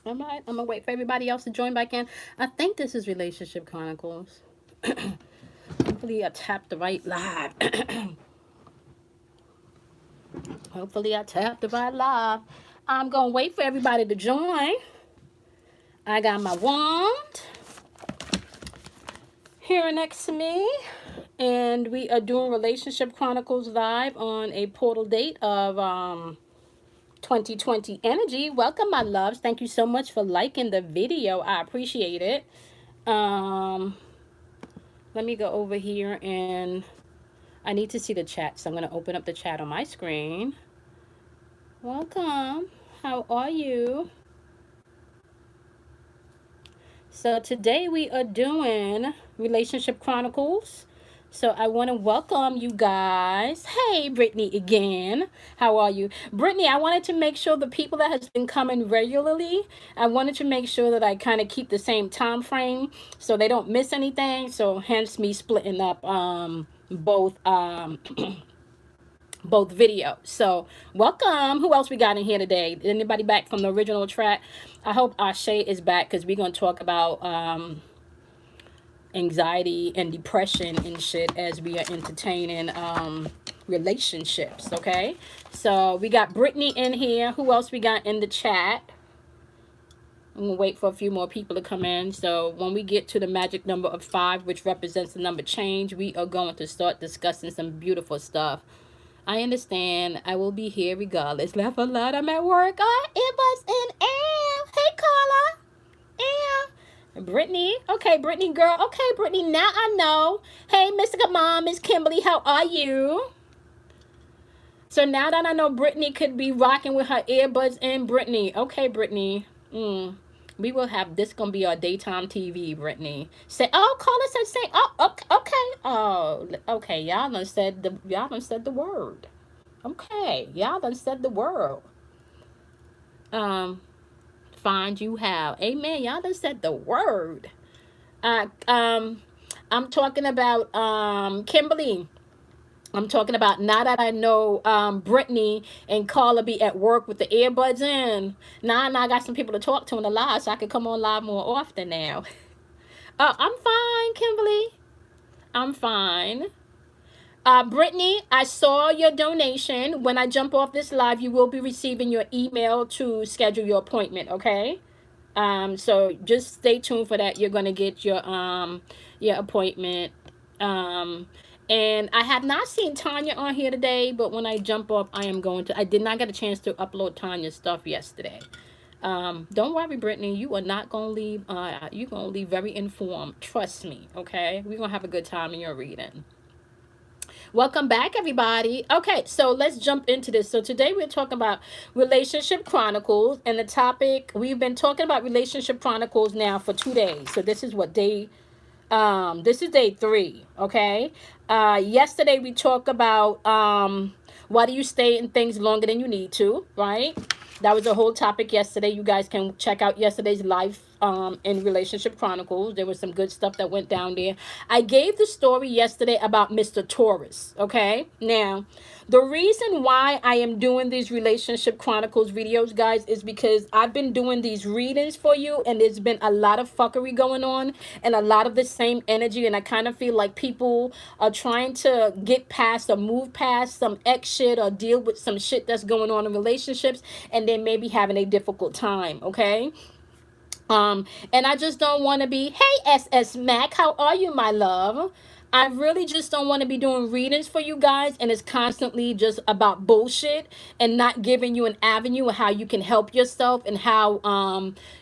All right, I'm gonna wait for everybody else to join back in. I think this is Relationship Chronicles. Hopefully, I tapped the right live. Hopefully, I tapped the right live. I'm gonna wait for everybody to join. I got my wand here next to me, and we are doing Relationship Chronicles live on a portal date of 2020 energy. Welcome, my loves. Thank you so much for liking the video. I appreciate it. Um, Let me go over here, and I need to see the chat, so I'm going to open up the chat on my screen. Welcome. How are you? So today we are doing Relationship Chronicles. So I want to welcome you guys. Hey, Brittany again. How are you? Brittany, I wanted to make sure the people that has been coming regularly, I wanted to make sure that I kind of keep the same time frame so they don't miss anything. So hence me splitting up both both videos. So welcome. Who else we got in here today? Anybody back from the original track? I hope Ashe is back, because we're going to talk about anxiety and depression and shit as we are entertaining relationships. Okay, so we got Brittany in here. Who else we got in the chat? I'm gonna wait for a few more people to come in. So when we get to the magic number of 5, which represents the number change, we are going to start discussing some beautiful stuff. I understand. I will be here regardless. Laugh a lot. I'm at work. Oh, it was an am. Hey, Carla. Brittany. Okay, Brittany girl. Okay, Brittany. Now I know. Hey, Mystica Mom, Miss Kimberly. How are you? So now that I know Brittany could be rocking with her earbuds in, Brittany. Okay, Brittany. We will have this gonna be our daytime TV, Brittany. Say, oh, Carla said, say, oh, okay, okay, oh, okay. Y'all done said the word. Okay, y'all done said the word. Um, find you how. Amen. Y'all done said the word. Uh, um, I'm talking about Kimberly. I'm talking about, now that I know Brittany and Carla be at work with the earbuds in. Now I got some people to talk to in the live, so I can come on live more often now. I'm fine, Kimberly. I'm fine. Brittany, I saw your donation. When I jump off this live, you will be receiving your email to schedule your appointment, okay? So just stay tuned for that. You're gonna get your appointment. And I have not seen Tanya on here today, but when I jump off, I am going to. I did not get a chance to upload Tanya's stuff yesterday. Don't worry, Brittany. You are not gonna leave. You're gonna leave very informed. Trust me. Okay, we're gonna have a good time in your reading. Welcome back, everybody. Okay, so let's jump into this. So today we're talking about Relationship Chronicles, and the topic, we've been talking about Relationship Chronicles now for 2 days. So this is what day, this is day 3, okay? Yesterday we talked about why do you stay in things longer than you need to, right? That was a whole topic yesterday. You guys can check out yesterday's live in Relationship Chronicles. There was some good stuff that went down there. I gave the story yesterday about Mr. Taurus, okay? Now, the reason why I am doing these Relationship Chronicles videos, guys, is because I've been doing these readings for you, and there's been a lot of fuckery going on and a lot of the same energy, and I kind of feel like people are trying to get past or move past some X shit or deal with some shit that's going on in relationships, and they may be having a difficult time, okay? And I just don't want to be, hey, SS Mac, how are you, my love? I really just don't want to be doing readings for you guys, and it's constantly just about bullshit and not giving you an avenue of how you can help yourself and how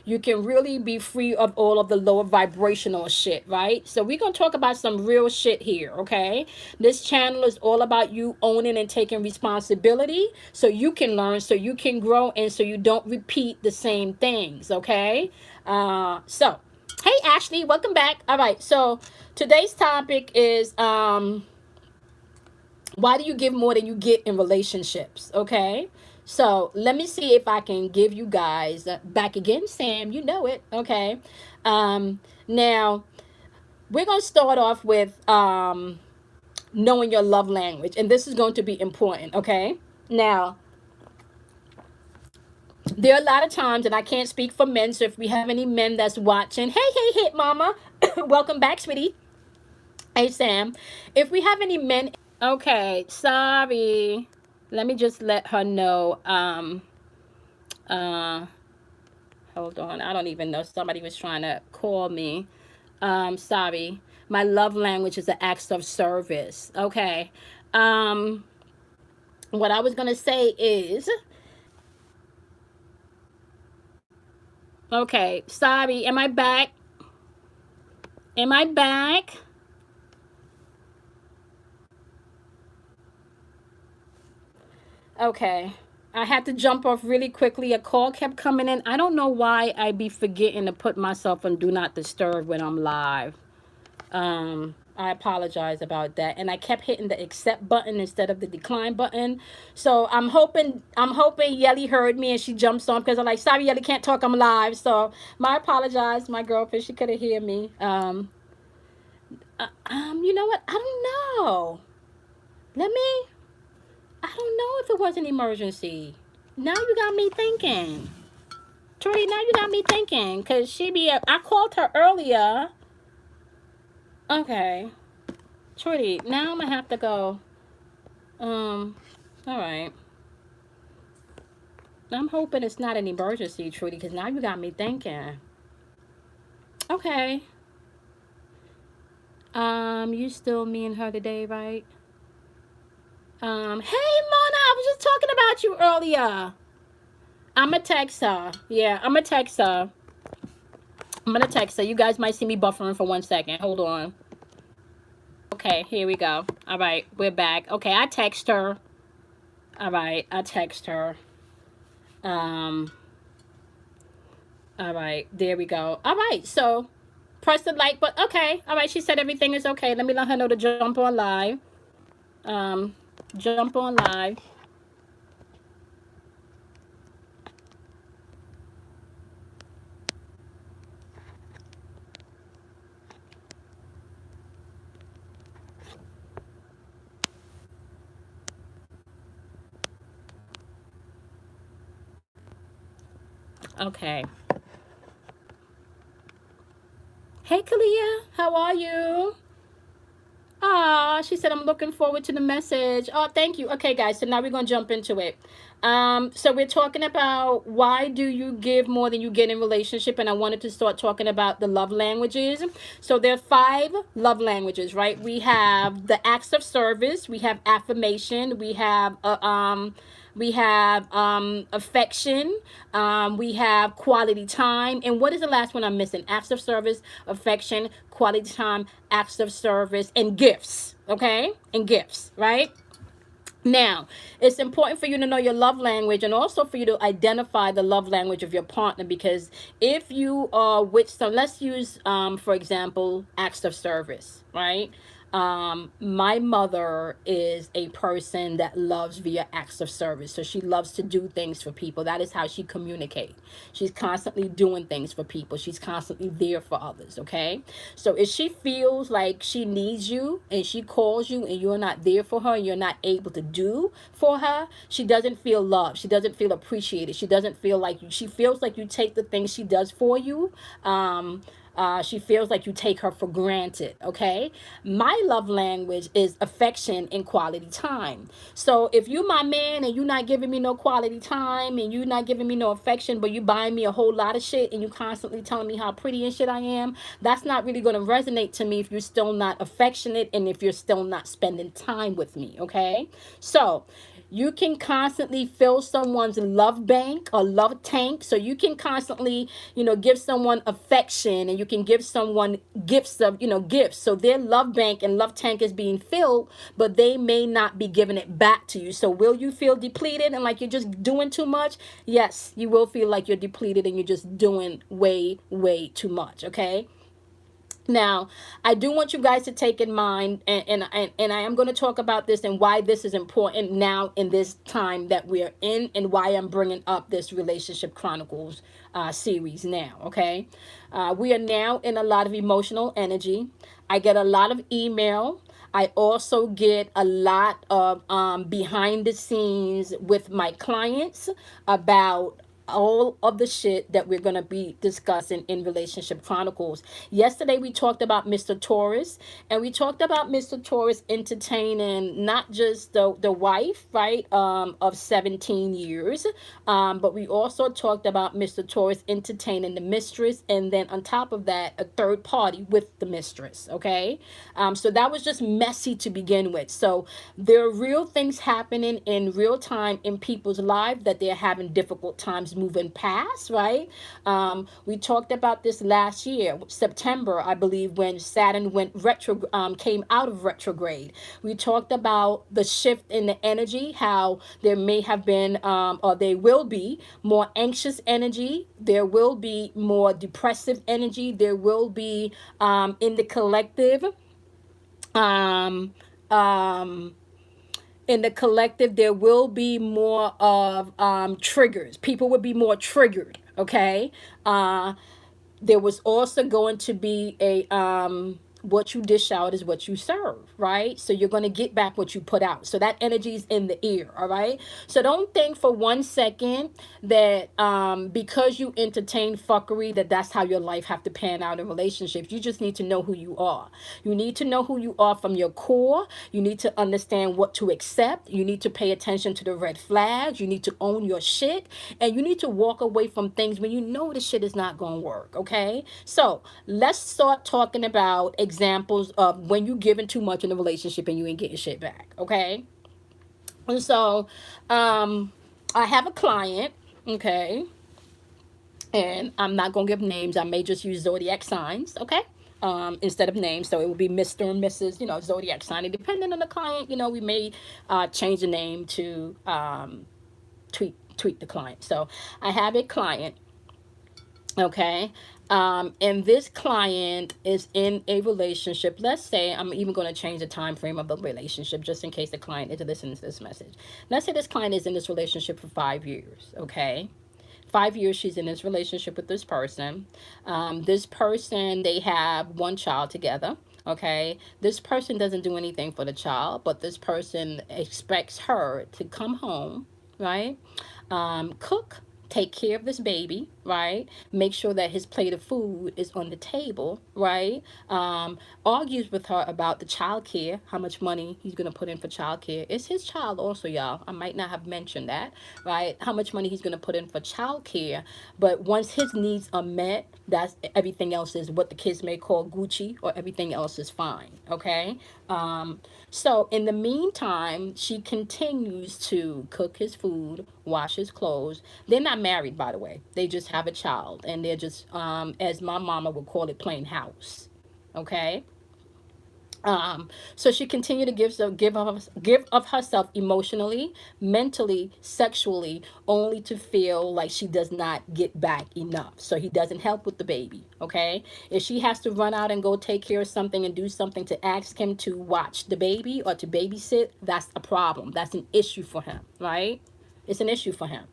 you can really be free of all of the lower vibrational shit, right? So we're going to talk about some real shit here, okay? This channel is all about you owning and taking responsibility so you can learn, so you can grow, and so you don't repeat the same things, okay? So hey Ashley, welcome back. All right, so today's topic is why do you give more than you get in relationships, okay? So let me see if I can give you guys back again, Sam, you know it, okay? Now we're gonna start off with knowing your love language, and this is going to be important, okay? Now There are a lot of times, and I can't speak for men, so if we have any men that's watching, hey, hey, hit mama, welcome back, sweetie. Hey, Sam. If we have any men, okay, sorry. Let me just let her know. Uh, Hold on. I don't even know. Somebody was trying to call me. Sorry. My love language is an act of service. Okay. Um, what I was gonna say is, okay. Sorry. Am I back? Am I back? Okay. I had to jump off really quickly. A call kept coming in. I don't know why I be forgetting to put myself on do not disturb when I'm live. I apologize about that. And I kept hitting the accept button instead of the decline button. So I'm hoping Yelly heard me and she jumps on because I'm like, sorry, Yelly, can't talk. I'm live. So my apologize, my girlfriend. She couldn't hear me. You know what? I don't know. Let me. I don't know if it was an emergency. Now you got me thinking. Tori, now you got me thinking. Because I called her earlier. Okay. Trudy, now I'm gonna have to go. All right. I'm hoping it's not an emergency, Trudy, because now you got me thinking. Okay. You still me and her today, right? Hey Mona, I was just talking about you earlier. I'm gonna text her. Yeah, I'm gonna text her. I'm gonna text her. You guys might see me buffering for 1 second. Hold on. Okay, here we go. All right, we're back. Okay, I text her. All right, I text her. Um, all right, there we go. All right, so press the like button. Okay, all right, she said everything is okay. Let me let her know to jump on live. Um, Jump on live. Okay. Hey, Kalia, how are you? Ah, she said, I'm looking forward to the message. Oh, thank you. Okay, guys, so now we're going to jump into it. So we're talking about why do you give more than you get in relationship, and I wanted to start talking about the love languages. So there are 5 love languages, right? We have the acts of service, we have affirmation, we have affection, we have quality time, and what is the last one I'm missing? Acts of service, affection, quality time, acts of service, and gifts. Okay, and gifts, right? Now, it's important for you to know your love language and also for you to identify the love language of your partner, because if you are with some, let's use, for example, acts of service, right? My mother is a person that loves via acts of service. So she loves to do things for people. That is how she communicates. She's constantly doing things for people. She's constantly there for others, okay? So if she feels like she needs you and she calls you and you're not there for her, you're not able to do for her, she doesn't feel loved. She doesn't feel appreciated. She doesn't feel like you, she feels like you take the things she does for you. She feels like you take her for granted, okay? My love language is affection and quality time. So if you my man and you not giving me no quality time and you not giving me no affection, but you buying me a whole lot of shit and you constantly telling me how pretty and shit I am, that's not really going to resonate to me if you're still not affectionate and if you're still not spending time with me, okay? So you can constantly fill someone's love bank or love tank. So you can constantly, give someone affection and you can give someone gifts. So their love bank and love tank is being filled, but they may not be giving it back to you. So will you feel depleted and like you're just doing too much? Yes, you will feel like you're depleted and you're just doing way, way too much. Okay. Now, I do want you guys to take in mind, and I am going to talk about this and why this is important now in this time that we're in, and why I'm bringing up this Relationship Chronicles series now, okay? We are now in a lot of emotional energy. I get a lot of email. I also get a lot of behind the scenes with my clients about all of the shit that we're going to be discussing in Relationship Chronicles. Yesterday we talked about Mr. Taurus, and we talked about Mr. Taurus entertaining not just the wife, right, of 17 years, but we also talked about Mr. Taurus entertaining the mistress, and then on top of that, a third party with the mistress, okay? So that was just messy to begin with. So there are real things happening in real time in people's lives that they're having difficult times moving past, right? We talked about this last year, September, I believe, when Saturn went retro, came out of retrograde. We talked about the shift in the energy, how there may have been, or there will be more anxious energy. There will be more depressive energy. There will be, in the collective, um, um, there will be more of triggers. People will be more triggered, okay? There was also going to be a what you dish out is what you serve, right? So you're going to get back what you put out. So that energy is in the ear, all right? So don't think for one second that because you entertain fuckery that that's how your life have to pan out in relationships. You just need to know who you are. You need to know who you are from your core. You need to understand what to accept. You need to pay attention to the red flags. You need to own your shit, and you need to walk away from things when you know the shit is not going to work, okay? So let's start talking about examples of when you giving too much in a relationship and you ain't getting shit back, okay? And so I have a client, okay, and I'm not gonna give names. I may just use zodiac signs, okay, instead of names. So it will be Mr. and Mrs., zodiac sign. And depending on the client, we may change the name to tweak the client. So I have a client, okay, and this client is in a relationship. Let's say I'm even going to change the time frame of the relationship just in case the client is listening to this message. Let's say this client is in this relationship for 5 years, okay? 5 years she's in this relationship with this person. This person, they have one child together, okay? This person doesn't do anything for the child, but this person expects her to come home, right? Cook, take care of this baby, right? Make sure that his plate of food is on the table, right? Argues with her about the child care, how much money he's going to put in for child care. It's his child also, y'all. I might not have mentioned that, right? How much money he's going to put in for child care. But once his needs are met, that's everything else is what the kids may call Gucci, or everything else is fine, okay? So in the meantime, she continues to cook his food, wash his clothes. They're not married, by the way. They just have a child, and they're just, as my mama would call it, plain house. Okay. So she continued to give of herself emotionally, mentally, sexually, only to feel like she does not get back enough. So he doesn't help with the baby. Okay. If she has to run out and go take care of something and do something to ask him to watch the baby or to babysit, that's a problem. That's an issue for him, right? It's an issue for him.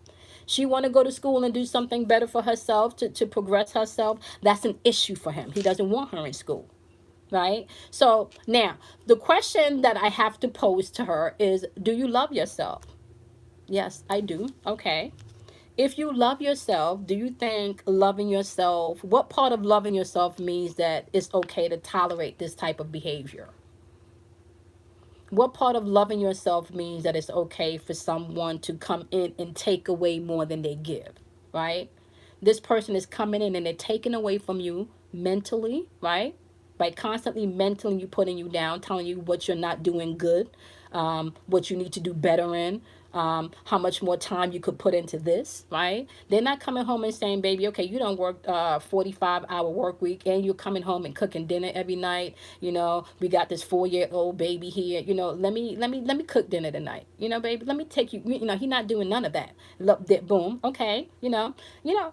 She want to go to school and do something better for herself to progress herself. That's an issue for him. He doesn't want her in school, right? So now the question that I have to pose to her is, do you love yourself? Yes, I do. Okay. If you love yourself, do you think loving yourself, what part of loving yourself means that it's okay to tolerate this type of behavior? What part of loving yourself means that it's okay for someone to come in and take away more than they give, right? This person is coming in and they're taking away from you mentally, right? By constantly mentally you putting you down, telling you what you're not doing good, what you need to do better in, how much more time you could put into this, right? They're not coming home and saying, baby, okay, you don't work 45-hour work week and you're coming home and cooking dinner every night. We got this 4-year-old baby here. Let me cook dinner tonight. Baby, let me take you. He's not doing none of that. Boom, okay.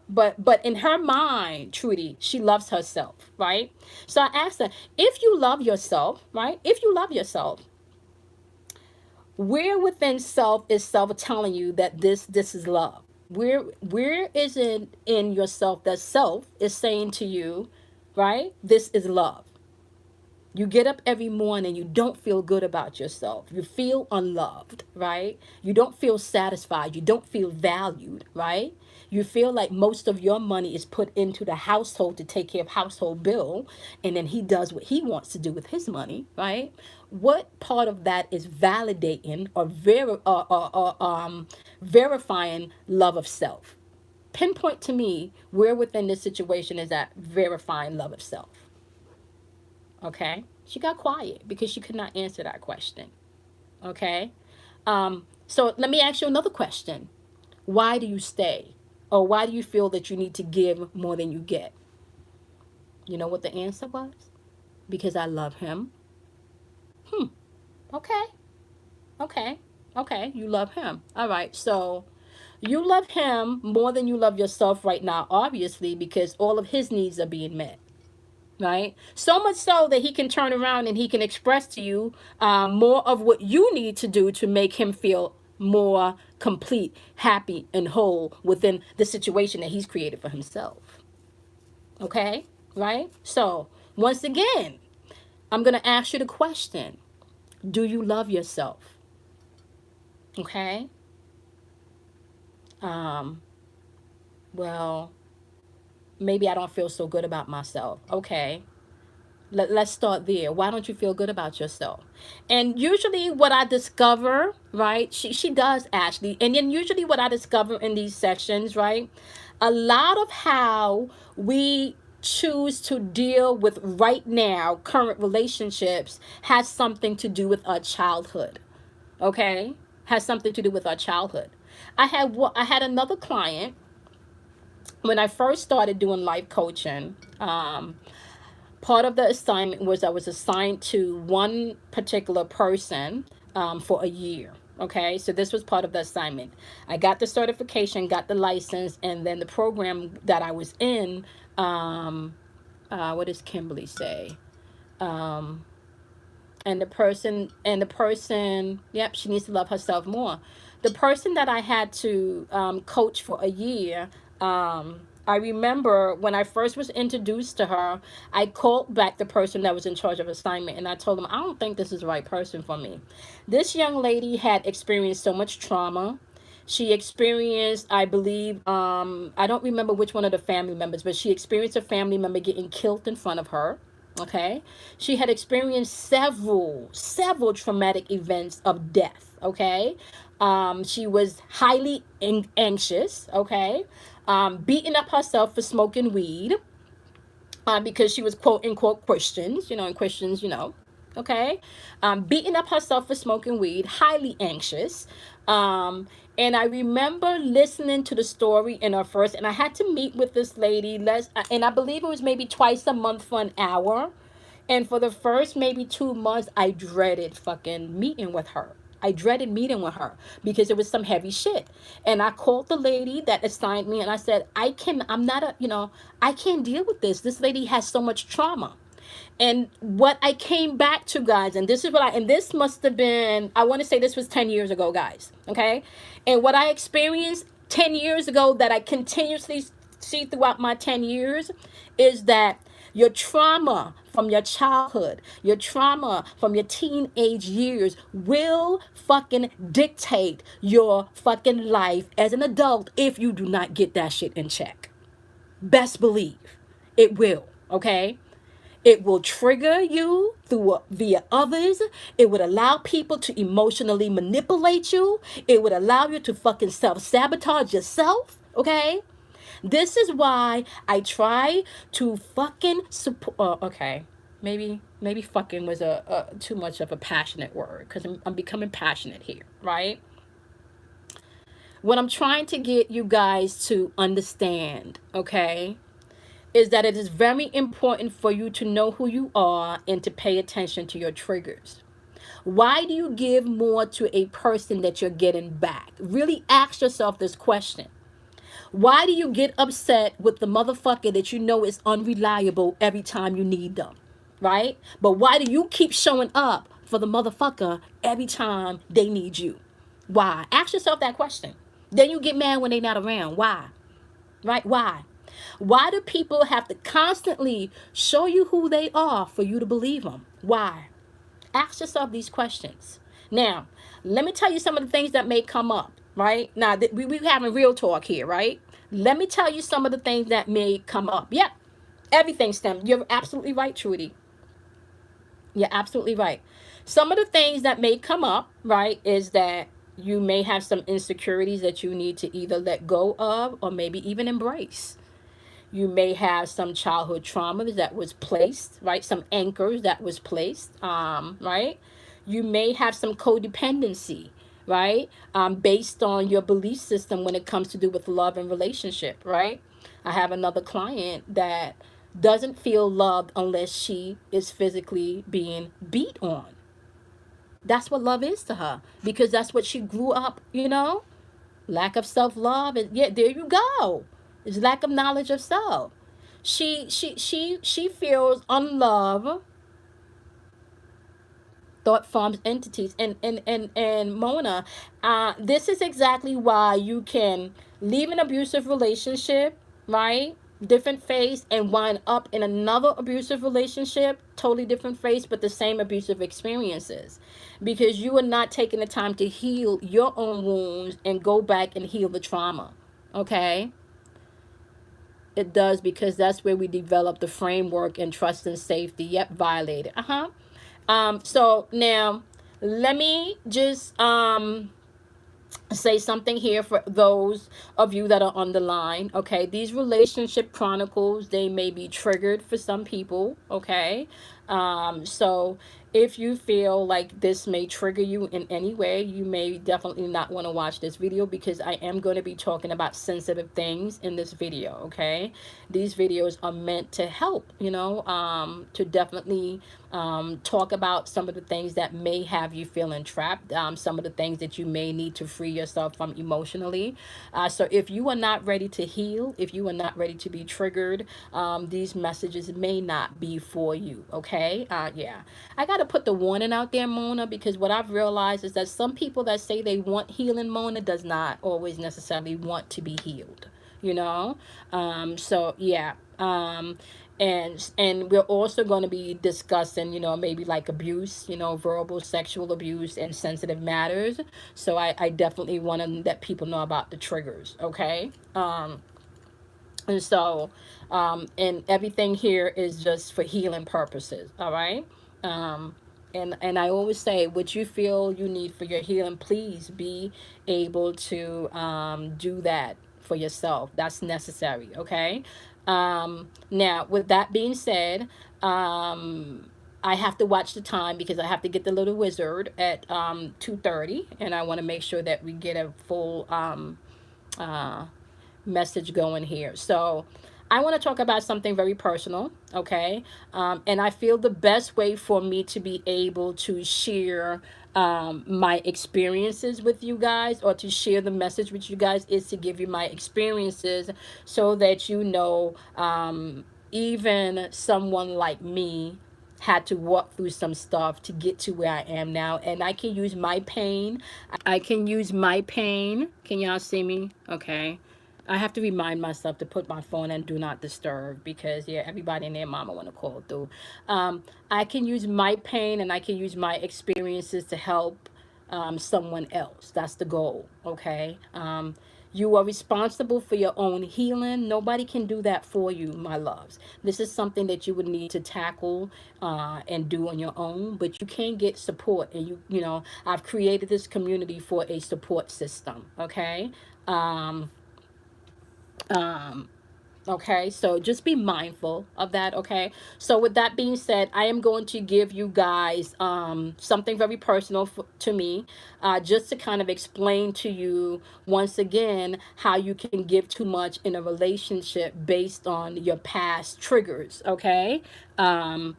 But in her mind, Trudy, she loves herself, right? So I asked her, if you love yourself, right? If you love yourself, where within self is self telling you that this is love? Where is it in yourself that self is saying to you, right? This is love. You get up every morning, you don't feel good about yourself. You feel unloved, right? You don't feel satisfied. You don't feel valued, right? You feel like most of your money is put into the household to take care of household bill, and then he does what he wants to do with his money, right? What part of that is validating or verifying love of self? Pinpoint to me where within this situation is that verifying love of self. Okay, she got quiet because she could not answer that question. Okay, so let me ask you another question. Why do you stay? Or why do you feel that you need to give more than you get? You know what the answer was? Because I love him. Hmm. Okay. Okay. Okay. You love him. All right. So you love him more than you love yourself right now, obviously, because all of his needs are being met. Right? So much so that he can turn around and he can express to you more of what you need to do to make him feel more complete, happy, and whole within the situation that he's created for himself. Okay? Right? So, once again, I'm going to ask you the question. Do you love yourself? Okay? Um, well, maybe I don't feel so good about myself. Okay. Let's start there. Why don't you feel good about yourself? And usually what I discover, right, she does actually, and then usually what I discover in these sessions, right, a lot of how we choose to deal with right now current relationships has something to do with our childhood. Okay, has something to do with our childhood. I had another client when I first started doing life coaching. Part of the assignment was I was assigned to one particular person for a year. Okay, so this was part of the assignment. I got the certification, got the license, and then the program that I was in. What does Kimberly say? Um, and the person, yep, she needs to love herself more. The person that I had to coach for a year, I remember when I first was introduced to her, I called back the person that was in charge of assignment, and I told them I don't think this is the right person for me. This young lady had experienced so much trauma. She experienced, I believe, I don't remember which one of the family members, but she experienced a family member getting killed in front of her. Okay, she had experienced several traumatic events of death. Okay, she was highly anxious. Okay, beating up herself for smoking weed, because she was quote unquote Christians, and Christians, okay, beating up herself for smoking weed, highly anxious. And I remember listening to the story in her first, and I had to meet with this lady, and I believe it was maybe twice a month for an hour. And for the first maybe 2 months, I dreaded fucking meeting with her. I dreaded meeting with her because it was some heavy shit. And I called the lady that assigned me and I said, I'm not I can't deal with this. This lady has so much trauma. And what I came back to, guys, and this must have been, I want to say this was 10 years ago, guys. Okay. And what I experienced 10 years ago that I continuously see throughout my 10 years is that your trauma from your childhood, your trauma from your teenage years will fucking dictate your fucking life as an adult if you do not get that shit in check. Best believe it will, okay? It will trigger you through via others. It would allow people to emotionally manipulate you. It would allow you to fucking self-sabotage yourself, okay? This is why I try to fucking support. Okay, maybe fucking was a too much of a passionate word because I'm becoming passionate here, right? What I'm trying to get you guys to understand, okay, is that it is very important for you to know who you are and to pay attention to your triggers. Why do you give more to a person that you're getting back? Really ask yourself this question. Why do you get upset with the motherfucker that you know is unreliable every time you need them? Right? But why do you keep showing up for the motherfucker every time they need you? Why? Ask yourself that question. Then you get mad when they're not around. Why? Right? Why? Why do people have to constantly show you who they are for you to believe them? Why? Ask yourself these questions. Now, let me tell you some of the things that may come up, right? Now, we having real talk here, right? Let me tell you some of the things that may come up. Yep, everything stems. You're absolutely right, Trudy. You're absolutely right. Some of the things that may come up, right, is that you may have some insecurities that you need to either let go of or maybe even embrace. You may have some childhood trauma that was placed, right? Some anchors that was placed, right? You may have some codependency, right? Based on your belief system when it comes to do with love and relationship, right? I have another client that doesn't feel loved unless she is physically being beat on. That's what love is to her because that's what she grew up, lack of self-love. And yeah, there you go. It's lack of knowledge of self. She feels unloved. Thought forms entities. And Mona, this is exactly why you can leave an abusive relationship, right? Different phase, and wind up in another abusive relationship, totally different phase, but the same abusive experiences, because you are not taking the time to heal your own wounds and go back and heal the trauma. Okay, it does, because that's where we develop the framework and trust and safety. Yep, violated. So now let me just say something here for those of you that are on the line. Okay, these relationship chronicles, they may be triggered for some people. Okay, so if you feel like this may trigger you in any way, you may definitely not want to watch this video, because I am going to be talking about sensitive things in this video. Okay, these videos are meant to help, to definitely talk about some of the things that may have you feeling trapped, some of the things that you may need to free yourself from emotionally. So if you are not ready to heal, if you are not ready to be triggered, these messages may not be for you. Okay, yeah, I got to put the warning out there, Mona, because what I've realized is that some people that say they want healing, Mona, does not always necessarily want to be healed, so yeah. And we're also going to be discussing, maybe like abuse, verbal sexual abuse and sensitive matters. So I definitely want to let people know about the triggers. Okay, and so and everything here is just for healing purposes. All right. And I always say, what you feel you need for your healing, please be able to do that for yourself. That's necessary. Okay. Now, with that being said, I have to watch the time because I have to get the little wizard at 2:30, and I want to make sure that we get a full uh, message going here. So I want to talk about something very personal, okay? And I feel the best way for me to be able to share my experiences with you guys, or to share the message with you guys, is to give you my experiences, so that even someone like me had to walk through some stuff to get to where I am now. And I can use my pain. I can use my pain. Can y'all see me? Okay. I have to remind myself to put my phone on do not disturb, because yeah, everybody and their mama want to call through. I can use my pain and I can use my experiences to help someone else. That's the goal. Okay. You are responsible for your own healing. Nobody can do that for you, my loves. This is something that you would need to tackle and do on your own, but you can get support. And I've created this community for a support system. Okay. Um, um, okay, so just be mindful of that. Okay, so with that being said, I am going to give you guys something very personal to me, just to kind of explain to you once again how you can give too much in a relationship based on your past triggers. Okay, um,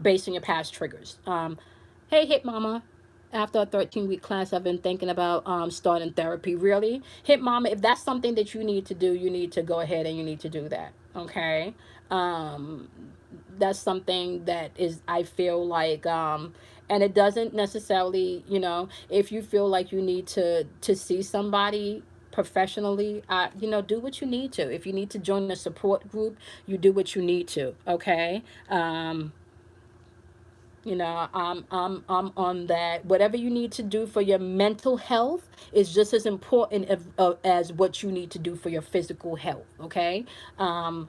based on your past triggers. Hey, Hit Mama. After a 13-week class, I've been thinking about starting therapy. Really? Hit Mama, if that's something that you need to do, you need to go ahead and you need to do that. Okay? Um, that's something that is, I feel like, and it doesn't necessarily, if you feel like you need to see somebody professionally, do what you need to. If you need to join a support group, you do what you need to. Okay? I'm on that. Whatever you need to do for your mental health is just as important as what you need to do for your physical health. Okay. Um,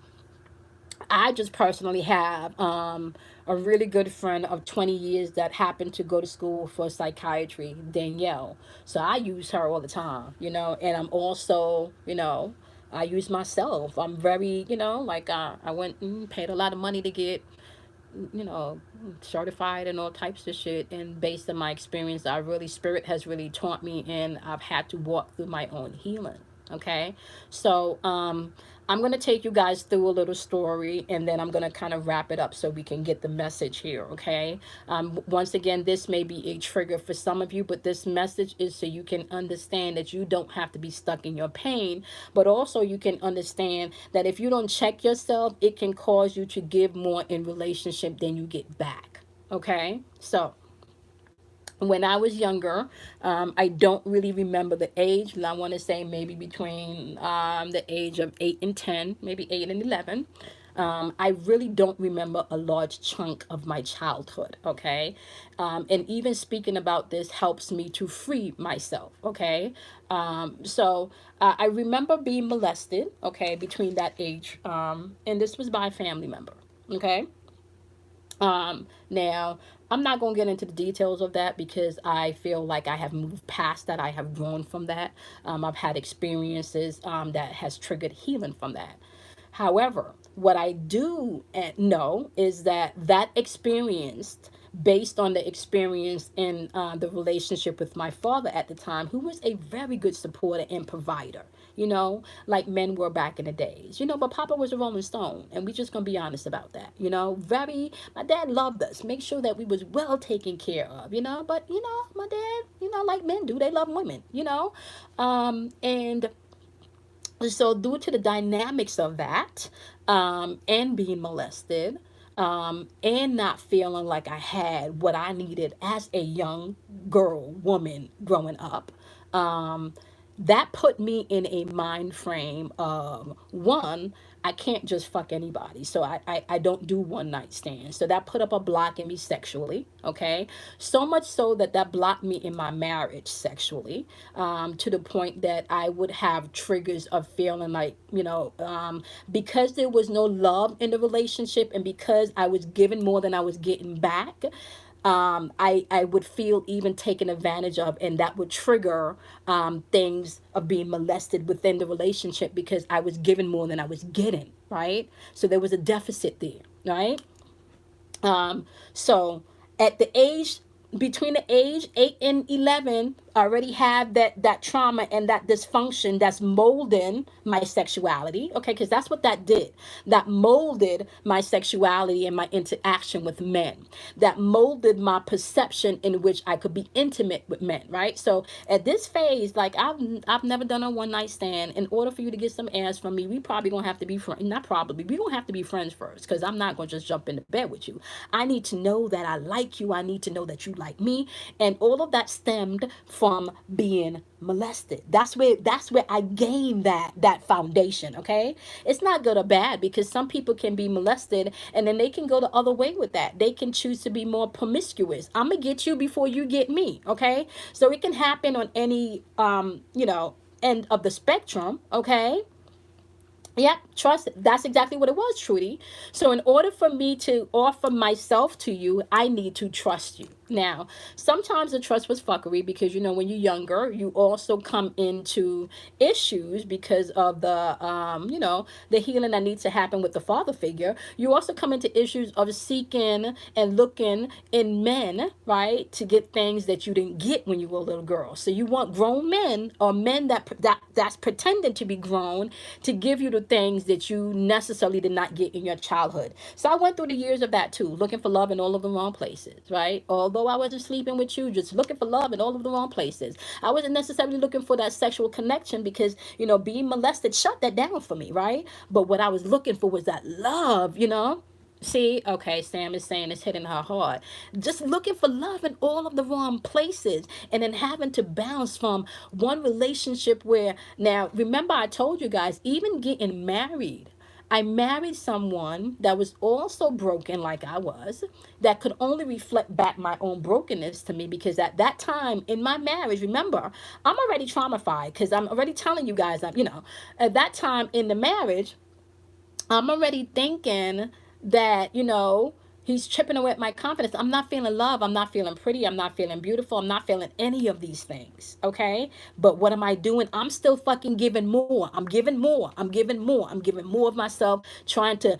I just personally have a really good friend of 20 years that happened to go to school for psychiatry, Danielle. So I use her all the time, and I'm also, I use myself. I'm very, like I went and paid a lot of money to get, you know, certified and all types of shit. And based on my experience, spirit has really taught me, and I've had to walk through my own healing. Okay. So, I'm going to take you guys through a little story, and then I'm going to kind of wrap it up so we can get the message here. Okay. Once again, this may be a trigger for some of you, but this message is so you can understand that you don't have to be stuck in your pain, but also you can understand that if you don't check yourself, it can cause you to give more in relationship than you get back. Okay. So, when I was younger, I don't really remember the age, but I want to say maybe between the age of 8 and 10, maybe 8 and 11. I really don't remember a large chunk of my childhood, okay? And even speaking about this helps me to free myself, okay? I remember being molested, okay, between that age, and this was by a family member, okay? Now, I'm not going to get into the details of that because I feel like I have moved past that. I have grown from that. I've had experiences that has triggered healing from that. However, what I do know is that that experience, based on the experience in the relationship with my father at the time, who was a very good supporter and provider, like men were back in the days, but Papa was a Rolling Stone, and we just gonna be honest about that, my dad loved us, make sure that we was well taken care of, but my dad, like men do, they love women, and so due to the dynamics of that, and being molested, and not feeling like I had what I needed as a young woman growing up, um, that put me in a mind frame of, one, I can't just fuck anybody. So I don't do one night stands. So that put up a block in me sexually. Okay. So much so that that blocked me in my marriage sexually, to the point that I would have triggers of feeling like, because there was no love in the relationship, and because I was giving more than I was getting back, I would feel even taken advantage of, and that would trigger things of being molested within the relationship because I was given more than I was getting, right? So there was a deficit there, right? So at the age between the age 8 and 11, I already have that trauma and that dysfunction that's molding my sexuality, okay, because that's what that did. That molded my sexuality and my interaction with men. That molded my perception in which I could be intimate with men, right? So at this phase, like I've never done a one night stand. In order for you to get some ass from me, we probably gonna have to be friends. Not probably, we gonna have to be friends first, because I'm not gonna just jump into bed with you. I need to know that I like you. I need to know that you like me, and all of that stemmed from being molested. That's where I gained that foundation. Okay, it's not good or bad, because some people can be molested and then they can go the other way with that. They can choose to be more promiscuous. I'm gonna get you before you get me. Okay, so it can happen on any end of the spectrum. Okay. Yep, trust. That's exactly what it was, Trudy. So, in order for me to offer myself to you, I need to trust you. Now, sometimes the trust was fuckery because, when you're younger, you also come into issues because of the healing that needs to happen with the father figure. You also come into issues of seeking and looking in men, right, to get things that you didn't get when you were a little girl. So you want grown men, or men that's pretending to be grown, to give you the things that you necessarily did not get in your childhood. So I went through the years of that too, looking for love in all of the wrong places, right? Although I wasn't sleeping with you, just looking for love in all of the wrong places. I wasn't necessarily looking for that sexual connection because, being molested shut that down for me, right? But what I was looking for was that love. See, okay, Sam is saying it's hitting her hard. Just looking for love in all of the wrong places, and then having to bounce from one relationship where, now, remember I told you guys, even getting married, I married someone that was also broken like I was, that could only reflect back my own brokenness to me, because at that time in my marriage, remember, I'm already traumatized because I'm already telling you guys, at that time in the marriage, I'm already thinking that, he's chipping away at my confidence. I'm not feeling love. I'm not feeling pretty. I'm not feeling beautiful. I'm not feeling any of these things. Okay. But what am I doing? I'm still fucking giving more. I'm giving more. I'm giving more. I'm giving more of myself, trying to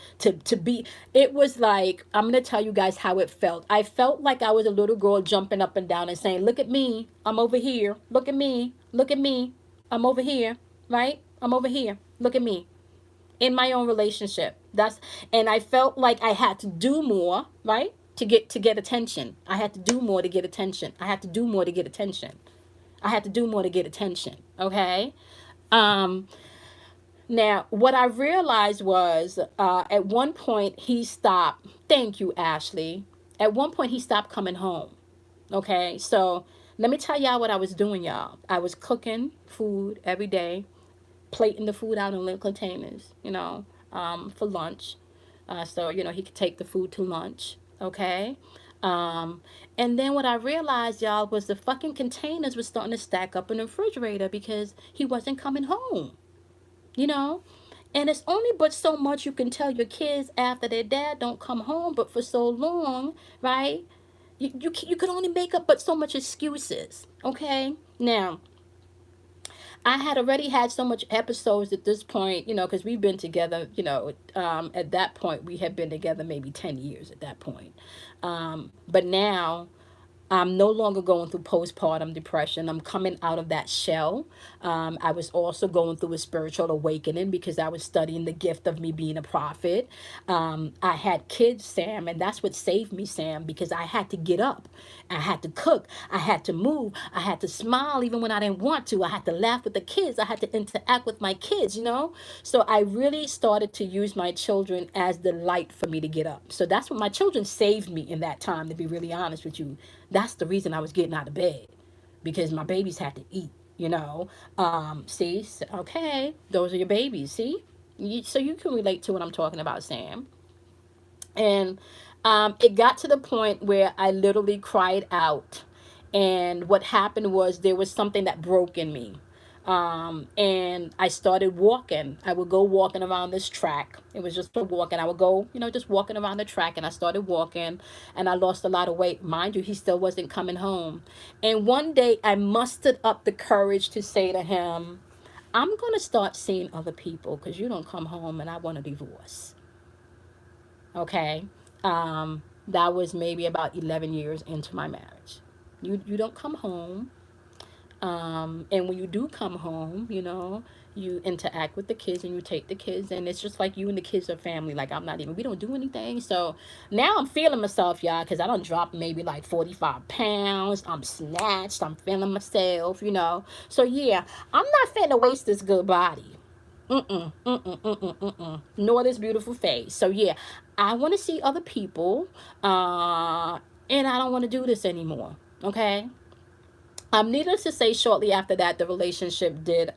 be. It was like, I'm going to tell you guys how it felt. I felt like I was a little girl jumping up and down and saying, look at me. I'm over here. Look at me. Look at me. I'm over here. Right? I'm over here. Look at me in my own relationship. And I felt like I had to do more, right? To get attention. I had to do more to get attention. I had to do more to get attention. I had to do more to get attention. Okay. Um, Now, what I realized was, at one point he stopped. Thank you, Ashley. At one point he stopped coming home. Okay. So let me tell y'all what I was doing, y'all. I was cooking food every day, plating the food out in little containers, for lunch. So, he could take the food to lunch. Okay. Um, and then what I realized, y'all, was the fucking containers were starting to stack up in the refrigerator because he wasn't coming home, you know? And it's only but so much you can tell your kids after their dad don't come home, but for so long, right? You can only make up but so much excuses. Okay. Now, I had already had so much episodes at this point, because we've been together, at that point, we had been together maybe 10 years at that point. But now I'm no longer going through postpartum depression. I'm coming out of that shell. I was also going through a spiritual awakening because I was studying the gift of me being a prophet. I had kids, Sam, and that's what saved me, Sam, because I had to get up. I had to cook. I had to move. I had to smile even when I didn't want to. I had to laugh with the kids. I had to interact with my kids. So I really started to use my children as the light for me to get up. So that's what my children saved me in that time, to be really honest with you. That's the reason I was getting out of bed, because my babies had to eat. See, okay, those are your babies. See, so you can relate to what I'm talking about, Sam. And it got to the point where I literally cried out. And what happened was there was something that broke in me. And I started walking. I would go walking around this track. It was just a walk, and I would go, just walking around the track. And I started walking, and I lost a lot of weight. Mind you, he still wasn't coming home. And one day I mustered up the courage to say to him, I'm going to start seeing other people because you don't come home and I want a divorce. Okay. That was maybe about 11 years into my marriage. You don't come home. And when you do come home, you interact with the kids and you take the kids, and it's just like you and the kids are family. Like, we don't do anything. So now I'm feeling myself, y'all, because I don't drop maybe like 45 pounds. I'm snatched. I'm feeling myself. So yeah, I'm not finna waste this good body. Nor this beautiful face. So yeah, I want to see other people, and I don't want to do this anymore. Okay. Needless to say, shortly after that, the relationship did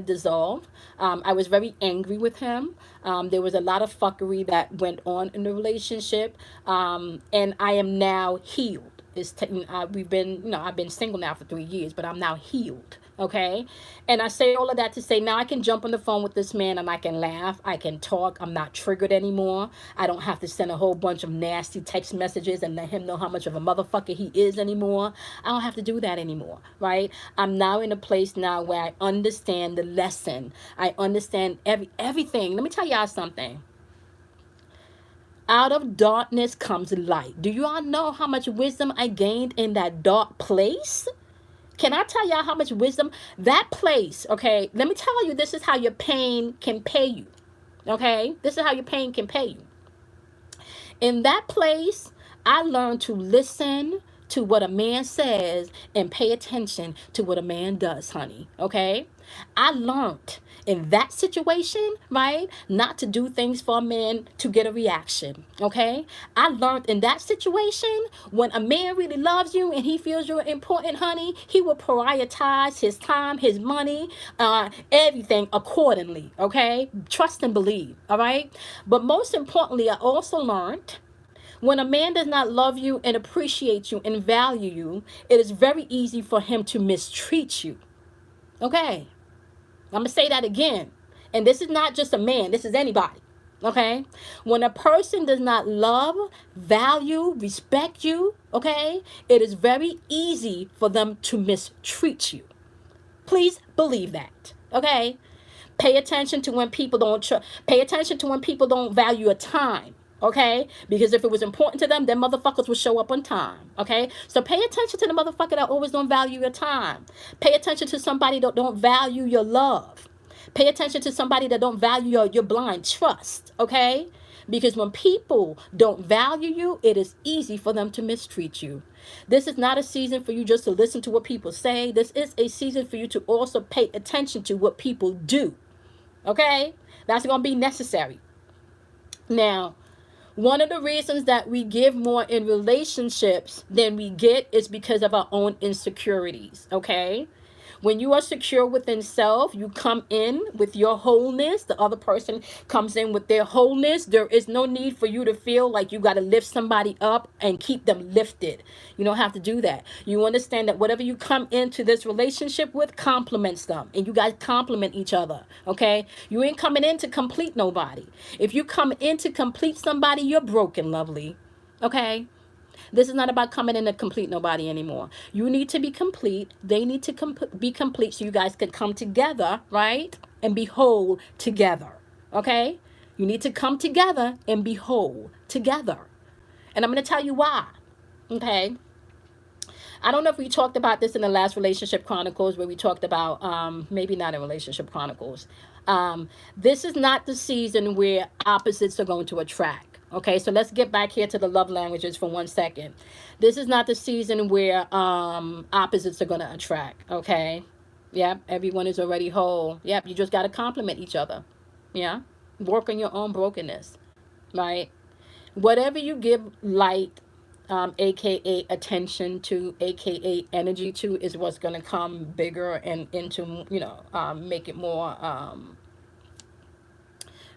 dissolve. I was very angry with him. There was a lot of fuckery that went on in the relationship, and I am now healed. I've been single now for 3 years, but I'm now healed. Okay. And I say all of that to say now I can jump on the phone with this man and I can laugh. I can talk. I'm not triggered anymore. I don't have to send a whole bunch of nasty text messages and let him know how much of a motherfucker he is anymore. I don't have to do that anymore. Right. I'm now in a place now where I understand the lesson. I understand everything. Let me tell y'all something. Out of darkness comes light. Do you all know how much wisdom I gained in that dark place? Can I tell y'all how much wisdom that place? Okay, let me tell you, this is how your pain can pay you. Okay, this is how your pain can pay you. In that place, I learned to listen to what a man says and pay attention to what a man does, honey. Okay, I learned in that situation, right? Not to do things for a man to get a reaction, okay? I learned in that situation, when a man really loves you and he feels you're important, honey, he will prioritize his time, his money, everything accordingly, okay? Trust and believe, all right? But most importantly, I also learned when a man does not love you and appreciate you and value you, it is very easy for him to mistreat you, okay? I'm going to say that again. And this is not just a man, this is anybody. Okay? When a person does not love, value, respect you, okay, it is very easy for them to mistreat you. Please believe that. Okay? Pay attention to when people pay attention to when people don't value your time. Okay? Because if it was important to them, then motherfuckers would show up on time. Okay? So pay attention to the motherfucker that always don't value your time. Pay attention to somebody that don't value your love. Pay attention to somebody that don't value your blind trust. Okay? Because when people don't value you, it is easy for them to mistreat you. This is not a season for you just to listen to what people say. This is a season for you to also pay attention to what people do. Okay? That's going to be necessary. Now, one of the reasons that we give more in relationships than we get is because of our own insecurities, okay? When you are secure within self, you come in with your wholeness. The other person comes in with their wholeness. There is no need for you to feel like you got to lift somebody up and keep them lifted. You don't have to do that. You understand that whatever you come into this relationship with complements them. And you guys complement each other, okay? You ain't coming in to complete nobody. If you come in to complete somebody, you're broken, lovely, okay? This is not about coming in to complete nobody anymore. You need to be complete. They need to be complete so you guys can come together, right? And be whole together, okay? You need to come together and be whole together. And I'm going to tell you why, okay? I don't know if we talked about this in the last Relationship Chronicles where we talked about, maybe not in Relationship Chronicles. This is not the season where opposites are going to attract. Okay, so let's get back here to the love languages for 1 second. This is not the season where opposites are going to attract. Okay, yep, everyone is already whole. Yep, you just got to compliment each other. Yeah, work on your own brokenness, right? Whatever you give light, aka attention to, aka energy to, is what's going to come bigger and into, make it more,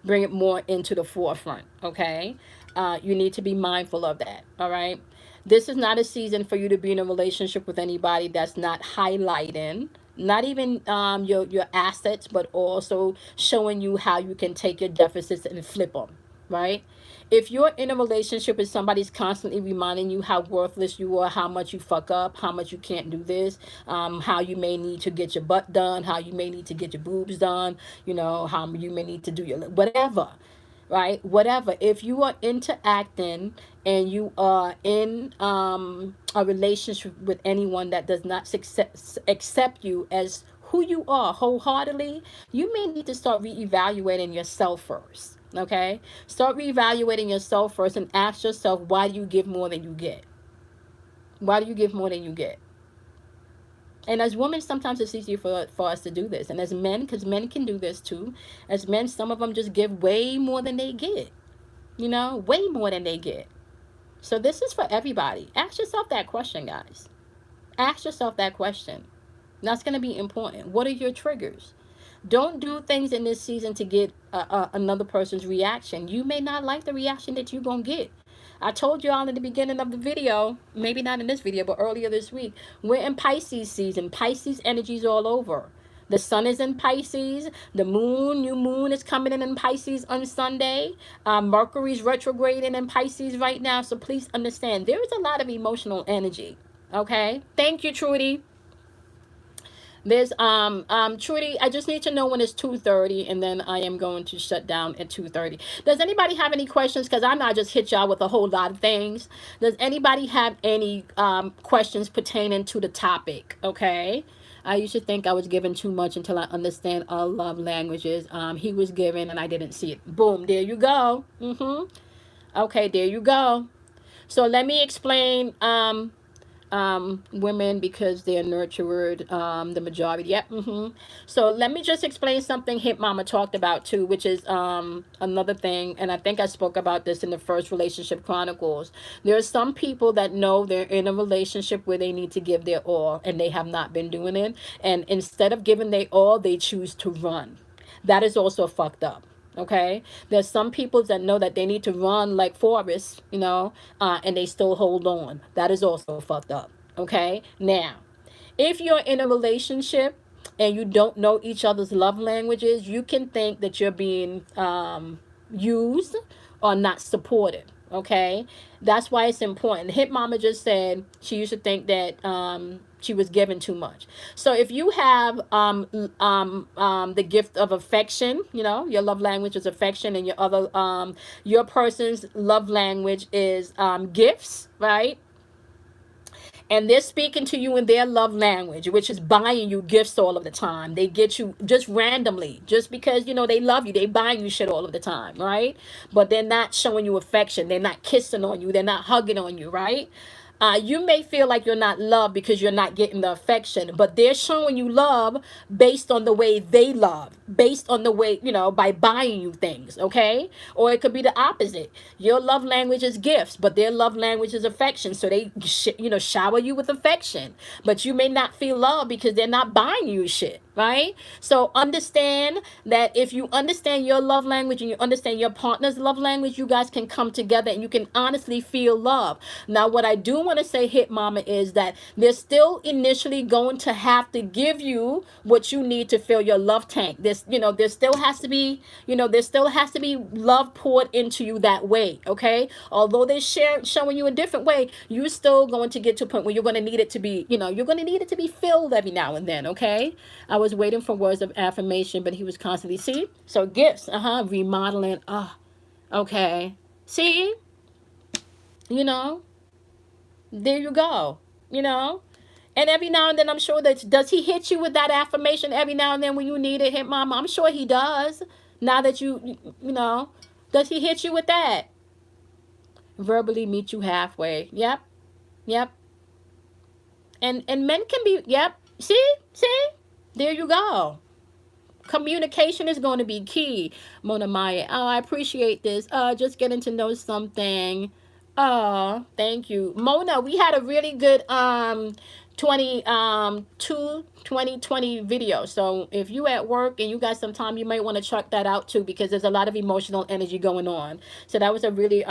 bring it more into the forefront, okay? You need to be mindful of that, all right? This is not a season for you to be in a relationship with anybody that's not highlighting, not even your assets, but also showing you how you can take your deficits and flip them, right? If you're in a relationship with somebody's constantly reminding you how worthless you are, how much you fuck up, how much you can't do this, how you may need to get your butt done, how you may need to get your boobs done, how you may need to do your whatever, right? Whatever. If you are interacting and you are in a relationship with anyone that does not accept you as who you are wholeheartedly, you may need to start reevaluating yourself first. Okay, start reevaluating yourself first and ask yourself, why do you give more than you get? Why do you give more than you get? And as women, sometimes it's easier for us to do this. And as men, because men can do this too. As men, some of them just give way more than they get. Way more than they get. So this is for everybody. Ask yourself that question, guys. Ask yourself that question. That's going to be important. What are your triggers? Don't do things in this season to get another person's reaction. You may not like the reaction that you're going to get. I told you all in the beginning of the video, maybe not in this video, but earlier this week, we're in Pisces season. Pisces energies all over. The sun is in Pisces. The new moon is coming in Pisces on Sunday. Mercury's retrograding in Pisces right now. So please understand, there is a lot of emotional energy. Okay? Thank you, Trudy. There's Trudy, I just need to know when it's 2:30, and then I am going to shut down at 2:30. Does anybody have any questions? Because I know I just hit y'all with a whole lot of things. Does anybody have any questions pertaining to the topic? Okay. I used to think I was giving too much until I understand all love languages. He was giving and I didn't see it. Boom, there you go. Okay, there you go. So let me explain Women because they're nurtured, the majority. Yep. So let me just explain something Hip Mama talked about too, which is another thing, and I think I spoke about this in the first relationship chronicles. There are some people that know they're in a relationship where they need to give their all, and they have not been doing it, and instead of giving their all, they choose to run. That is also fucked up. Okay, there's some people that know that they need to run like Forrest, and they still hold on. That is also fucked up. Okay, now if you're in a relationship and you don't know each other's love languages, you can think that you're being used or not supported. Okay, that's why it's important. Hip Mama just said she used to think that she was given too much. So if you have the gift of affection, your love language is affection, and your person's love language is gifts, right? And they're speaking to you in their love language, which is buying you gifts all of the time. They get you just randomly, just because they love you. They buying you shit all of the time, right? But they're not showing you affection. They're not kissing on you. They're not hugging on you, right? You may feel like you're not loved because you're not getting the affection, but they're showing you love based on the way they love, based on the way, by buying you things, okay? Or it could be the opposite. Your love language is gifts, but their love language is affection. So they, shower you with affection, but you may not feel love because they're not buying you shit, right? So understand that if you understand your love language and you understand your partner's love language, you guys can come together and you can honestly feel love. Now, what I do want to say, Hit Mama, is that they're still initially going to have to give you what you need to fill your love tank. There still has to be, love poured into you that way, okay? Although they're showing you a different way, you're still going to get to a point where you're going to need it to be, you're going to need it to be filled every now and then, okay? I was waiting for words of affirmation, but he was constantly, see? So gifts, remodeling, okay. See? There you go, And every now and then, I'm sure that, does he hit you with that affirmation every now and then when you need it, Hit Mama? I'm sure he does. Now that does he hit you with that? Verbally meet you halfway. Yep. Yep. And men can be, yep. See? There you go. Communication is going to be key. Mona Maya, oh, I appreciate this. Just getting to know something. Oh, thank you. Mona, we had a really good 2020 video. So if you at work and you got some time, you might want to check that out too, because there's a lot of emotional energy going on. So that was a really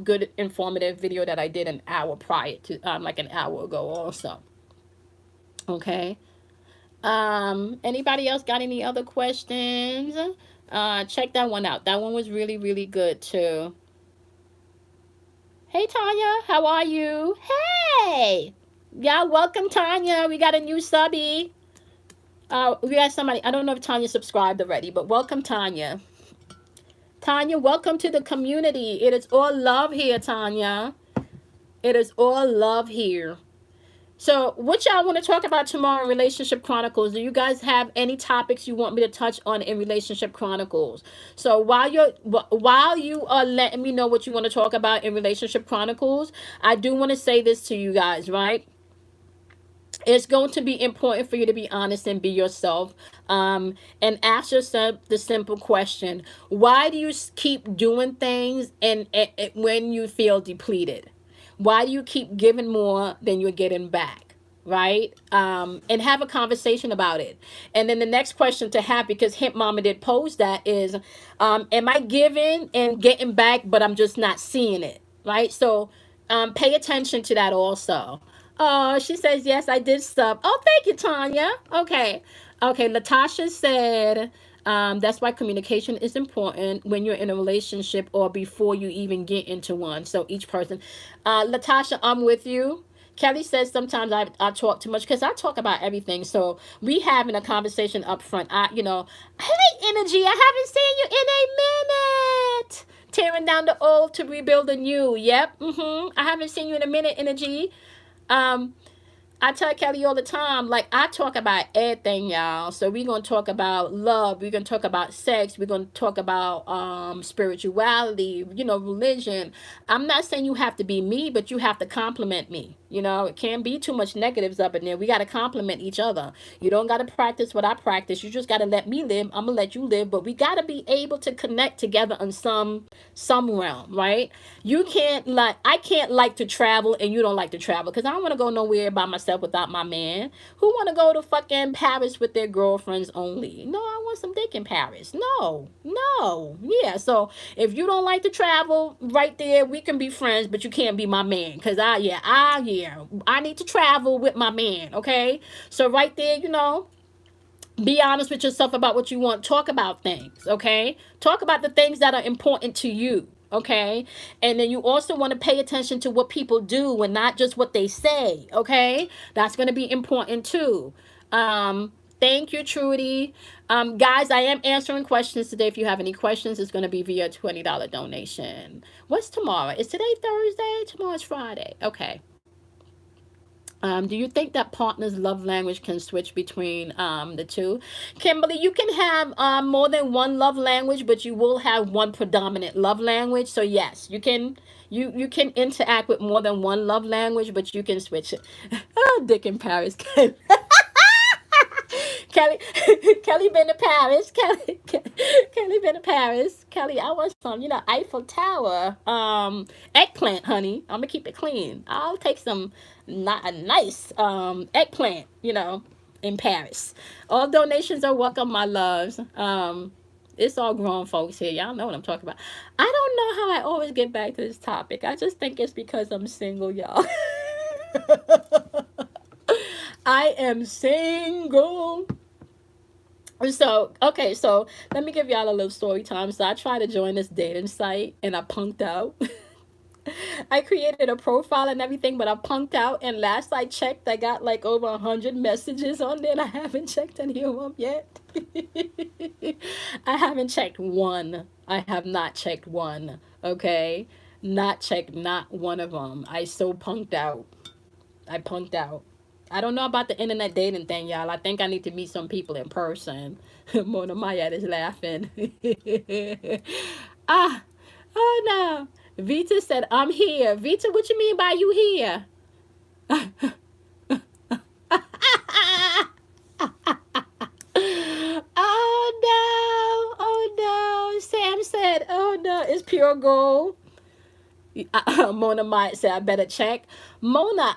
good informative video that I did an hour prior to like an hour ago also. Okay. Anybody else got any other questions? Check that one out. That one was really, really good too. Hey Tanya, how are you? Hey! Yeah, welcome Tanya. We got a new subby. We got somebody, I don't know if Tanya subscribed already, but welcome Tanya. Tanya, welcome to the community. It is all love here, Tanya. It is all love here. So what y'all want to talk about tomorrow in Relationship Chronicles? Do you guys have any topics you want me to touch on in Relationship Chronicles? So while you are letting me know what you want to talk about in Relationship Chronicles, I do want to say this to you guys, right? It's going to be important for you to be honest and be yourself, and ask yourself the simple question: why do you keep doing things and when you feel depleted? Why do you keep giving more than you're getting back? Right? And have a conversation about it. And then the next question to have, because Hip Mama did pose that, is am I giving and getting back, but I'm just not seeing it? Right? So pay attention to that also. Oh, she says, yes, I did sub. Oh, thank you, Tanya. Okay. Latasha said, that's why communication is important when you're in a relationship or before you even get into one. So each person, Latasha, I'm with you. Kelly says sometimes I talk too much because I talk about everything. So we having a conversation up front. Hey, energy, I haven't seen you in a minute. Tearing down the old to rebuild the new. Yep. I haven't seen you in a minute, energy. I tell Kelly all the time, like, I talk about everything, y'all. So we're going to talk about love. We're going to talk about sex. We're going to talk about spirituality, religion. I'm not saying you have to be me, but you have to compliment me. You know, it can't be too much negatives up in there. We got to complement each other. You don't got to practice what I practice. You just got to let me live. I'm going to let you live. But we got to be able to connect together on some realm, right? You can't like, I can't like to travel and you don't like to travel, because I don't want to go nowhere by myself without my man. Who want to go to fucking Paris with their girlfriends only? No, I want some dick in Paris. No, no. Yeah, so if you don't like to travel, right there, we can be friends, but you can't be my man. Because I need to travel with my man, okay? So right there, you know, be honest with yourself about what you want. Talk about things, okay? Talk about the things that are important to you, okay? And then you also want to pay attention to what people do and not just what they say, okay? That's going to be important too. Thank you, Trudy. Guys, I am answering questions today. If you have any questions, it's going to be via $20 donation. What's tomorrow? Is today Thursday? Tomorrow's Friday. Okay. Do you think that partners' love language can switch between the two? Kimberly, you can have more than one love language, but you will have one predominant love language. So yes, you can you can interact with more than one love language, but you can switch it. Oh, Dick in Paris. Kelly, Kelly been to Paris. Kelly been to Paris. Kelly, I want some, you know, Eiffel Tower, eggplant, honey. I'm gonna keep it clean. I'll take some, not a nice, eggplant, you know, in Paris. All donations are welcome, my loves. It's all grown folks here. Y'all know what I'm talking about. I don't know how I always get back to this topic. I just think it's because I'm single, y'all. I am single. So, okay, so let me give y'all a little story time. So I tried to join this dating site and I punked out. I created a profile and everything, but I punked out. And last I checked, I got like over 100 messages on there, and I haven't checked any of them yet. I haven't checked one. I have not checked one. Okay, not checked not one of them. I so punked out. I punked out. I don't know about the internet dating thing, y'all. I think I need to meet some people in person. Mona Mayat is laughing. Ah, oh no. Vita said, I'm here. Vita, what you mean by you here? Oh no. Oh no. Sam said, oh no, it's pure gold. Mona might say, I better check. Mona,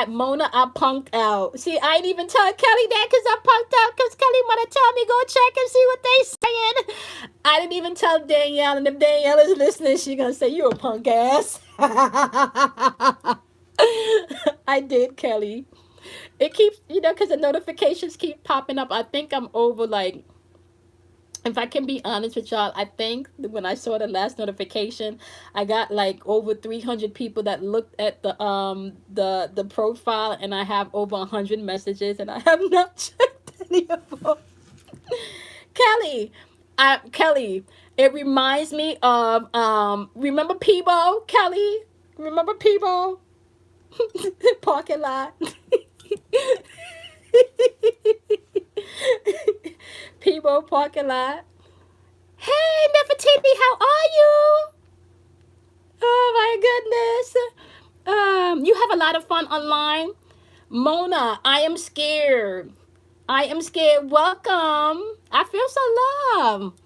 Mona, I punked out. See, I ain't even tell Kelly that because I punked out because Kelly want to tell me go check and see what they saying. I didn't even tell Danielle, and if Danielle is listening, she gonna say, you a punk ass. I did, Kelly. It keeps, you know, because the notifications keep popping up. I think I'm over, like, if I can be honest with y'all, I think when I saw the last notification, I got like over 300 people that looked at the profile, and I have over 100 messages, and I have not checked any of them. Kelly, Kelly, it reminds me of remember Peebo, Kelly? Remember Peebo? Parking lot. Peebo parking lot. Hey, Nefertiti, how are you? Oh my goodness. You have a lot of fun online. Mona, I am scared. I am scared. Welcome. I feel so loved.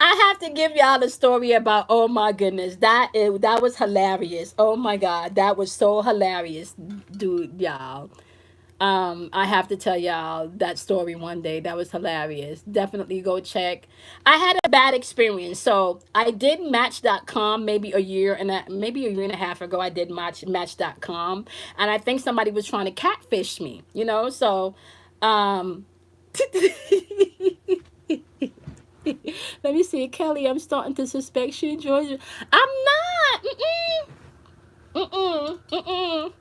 I have to give y'all the story about, oh my goodness, that was hilarious. Oh my god, that was so hilarious, dude, y'all. I have to tell y'all that story one day. That was hilarious. Definitely go check. I had a bad experience. So I did Match.com maybe a year and a half ago. I did Match.com, and I think somebody was trying to catfish me. You know, so let me see, Kelly. I'm starting to suspect she enjoys you. I'm not.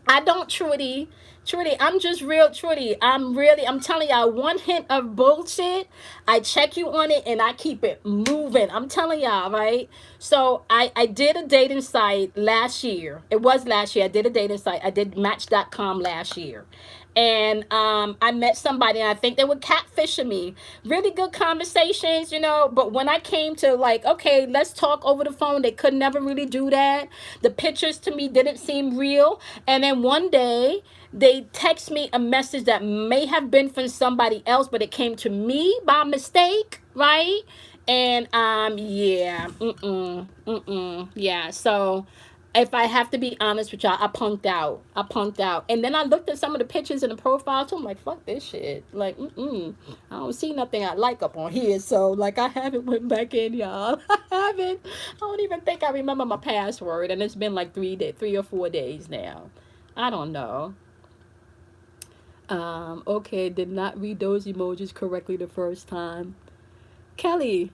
I don't, Trudy. Trudy, I'm just real, Trudy. I'm telling y'all, one hint of bullshit, I check you on it and I keep it moving. I'm telling y'all, right? So I did a dating site last year. It was last year. I did a dating site. I did Match.com last year. And I met somebody, and I think they were catfishing me. Really good conversations, you know, but when I came to like, okay, let's talk over the phone, they could never really do that. The pictures to me didn't seem real. And then one day they text me a message that may have been from somebody else, but it came to me by mistake, right? And yeah, yeah. So if I have to be honest with y'all, I punked out. I punked out. And then I looked at some of the pictures in the profile, so I'm like, fuck this shit. Like, I don't see nothing I like up on here. So, like, I haven't went back in, y'all. I haven't. I don't even think I remember my password. And it's been like 3 or 4 days now. I don't know. Okay, did not read those emojis correctly the first time. Kelly,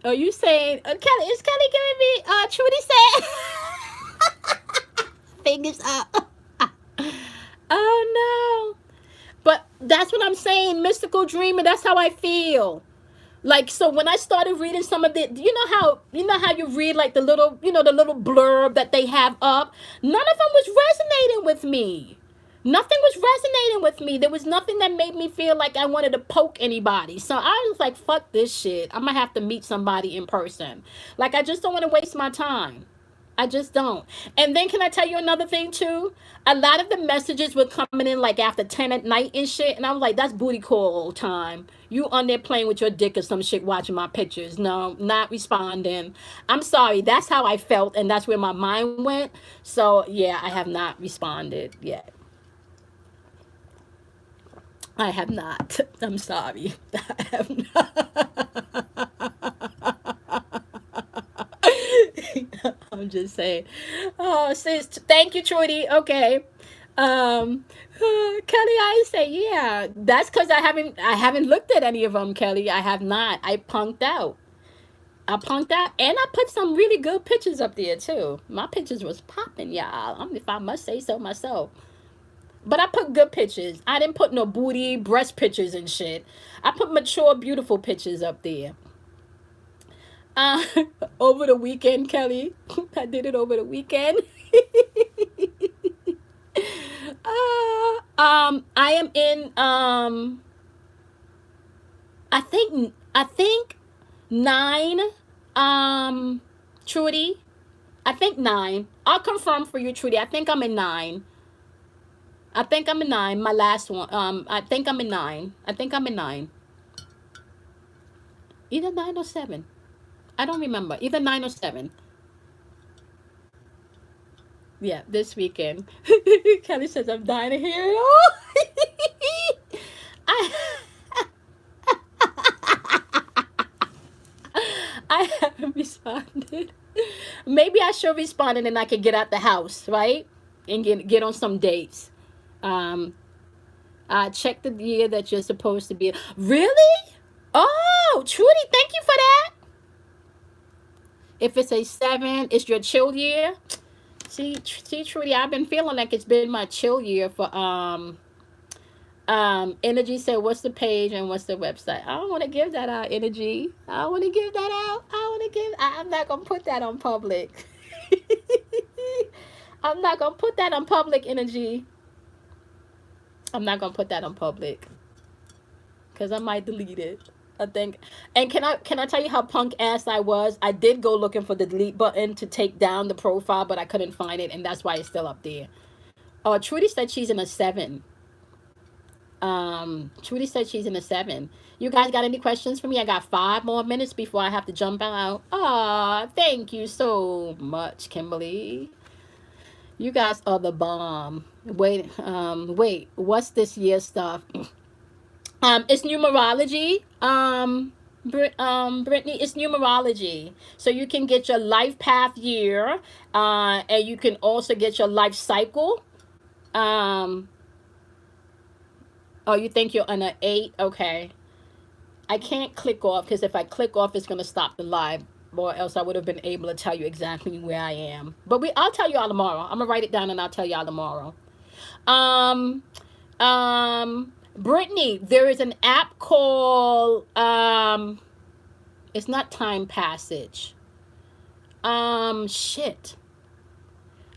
are you saying, Kelly, is Kelly giving me, Trudy said, fingers up. Oh no. But that's what I'm saying, mystical dreamer, that's how I feel. Like, so when I started reading some of the, you know how you read like the little, the little blurb that they have up, none of them was resonating with me. Nothing was resonating with me. There was nothing that made me feel like I wanted to poke anybody. So I was like, fuck this shit. I'm gonna have to meet somebody in person. Like, I just don't want to waste my time. I just don't. And then can I tell you another thing too? A lot of the messages were coming in like after 10 at night and shit. And I was like, that's booty call time. You on there playing with your dick or some shit watching my pictures. No, not responding. I'm sorry. That's how I felt. And that's where my mind went. So yeah, I have not responded yet. I have not. I'm sorry. I have not. I'm just saying. Oh, sis, thank you, Trudy. Okay. Kelly, I say, yeah. That's because I haven't looked at any of them, Kelly. I have not. I punked out. I punked out, and I put some really good pictures up there too. My pictures was popping, y'all. If I must say so myself. But I put good pictures. I didn't put no booty, breast pictures and shit. I put mature, beautiful pictures up there. Uh, over the weekend, Kelly. I did it over the weekend. I am in. I think 9. Trudy. I think 9. I'll confirm for you, Trudy. I think I'm in 9. I think I'm in 9. My last one. I think I'm in 9. I think I'm in 9. Either 9 or 7. I don't remember. Either 9 or 7. Yeah, this weekend. Kelly says I'm dying to hear it all. I I haven't responded. Maybe I should respond and then I can get out the house, right? And get on some dates. Um, check the year that you're supposed to be. Really? Oh, Trudy, thank you for that. If it's a 7, it's your chill year. See, Trudy, I've been feeling like it's been my chill year for Energy said, what's the page and what's the website? I don't want to give that out, Energy. I don't want to give that out. I'm not gonna put that on public. I'm not gonna put that on public, Energy. I'm not gonna put that on public because I might delete it. I think. And can I tell you how punk ass I was? I did go looking for the delete button to take down the profile, but I couldn't find it, and that's why it's still up there. Trudy said she's in a 7. Trudy said she's in a 7. You guys got any questions for me? I got 5 more minutes before I have to jump out. Aw, thank you so much, Kimberly. You guys are the bomb. Wait, what's this year stuff? It's numerology. Brittany, it's numerology. So you can get your life path year, and you can also get your life cycle. Um, oh, you think you're on an 8? Okay. I can't click off because if I click off, it's gonna stop the live, or else I would have been able to tell you exactly where I am. But I'll tell you all tomorrow. I'm gonna write it down and I'll tell y'all tomorrow. Um, Brittany, there is an app called it's not Time Passage. Shit.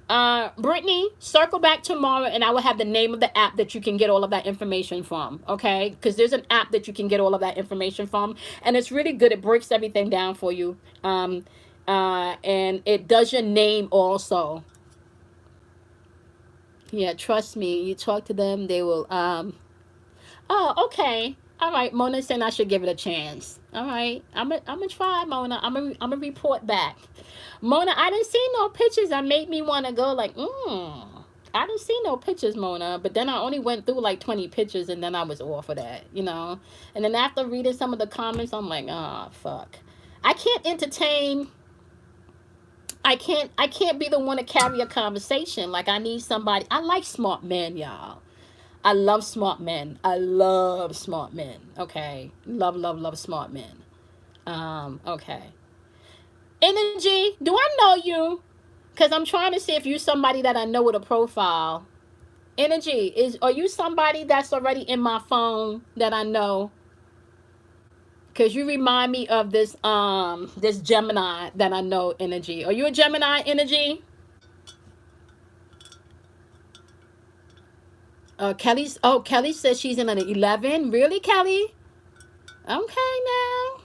Brittany, circle back tomorrow and I will have the name of the app that you can get all of that information from. Okay, because there's an app that you can get all of that information from, and it's really good. It breaks everything down for you, and it does your name also. Yeah, trust me, you talk to them, they will. Oh, okay. All right, Mona saying I should give it a chance. All right, I'm gonna try, Mona. I'm gonna report back. Mona, I didn't see no pictures that made me want to go like, I didn't see no pictures, Mona. But then I only went through like 20 pictures and then I was off of that, you know. And then after reading some of the comments, I'm like, oh, fuck. I can't entertain. I can't be the one to carry a conversation. Like I need somebody. I like smart men, y'all. I love smart men. I love smart men. Okay. Love, love, love smart men. Okay. Energy, do I know you? Because I'm trying to see if you're somebody that I know with a profile. Energy, are you somebody that's already in my phone that I know? Because you remind me of this Gemini that I know, Energy. Are you a Gemini, Energy? Kelly says she's in an 11. Really, Kelly? Okay, now.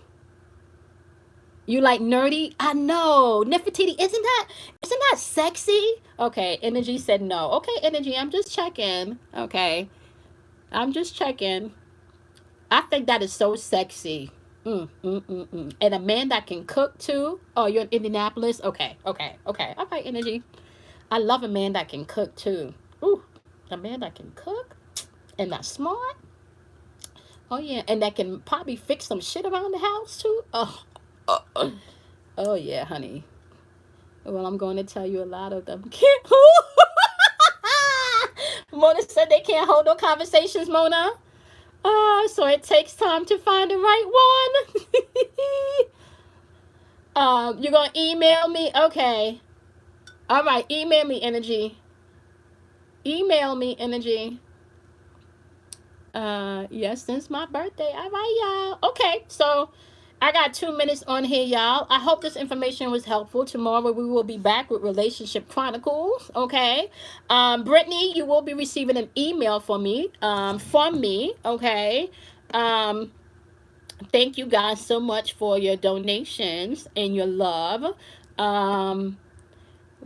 You like nerdy? I know. Nefertiti, isn't that sexy? Okay, Energy said no. Okay, Energy, I'm just checking. Okay. I'm just checking. I think that is so sexy. And a man that can cook too. Oh, you're in Indianapolis? Okay, okay, okay. All right, Energy. I love a man that can cook too. Ooh, a man that can cook and that's smart. Oh yeah, and that can probably fix some shit around the house too. Oh yeah, honey. Well, I'm going to tell you a lot of them can't. Mona said they can't hold no conversations, Mona. So it takes time to find the right one. You're gonna email me? Okay. All right, email me, Energy. Email me, Energy. Yes, since my birthday. All right, y'all. Okay, so I got 2 minutes on here, y'all. I hope this information was helpful. Tomorrow we will be back with Relationship Chronicles. Okay. Brittany, you will be receiving an email from me. Okay. Um, thank you guys so much for your donations and your love. Um,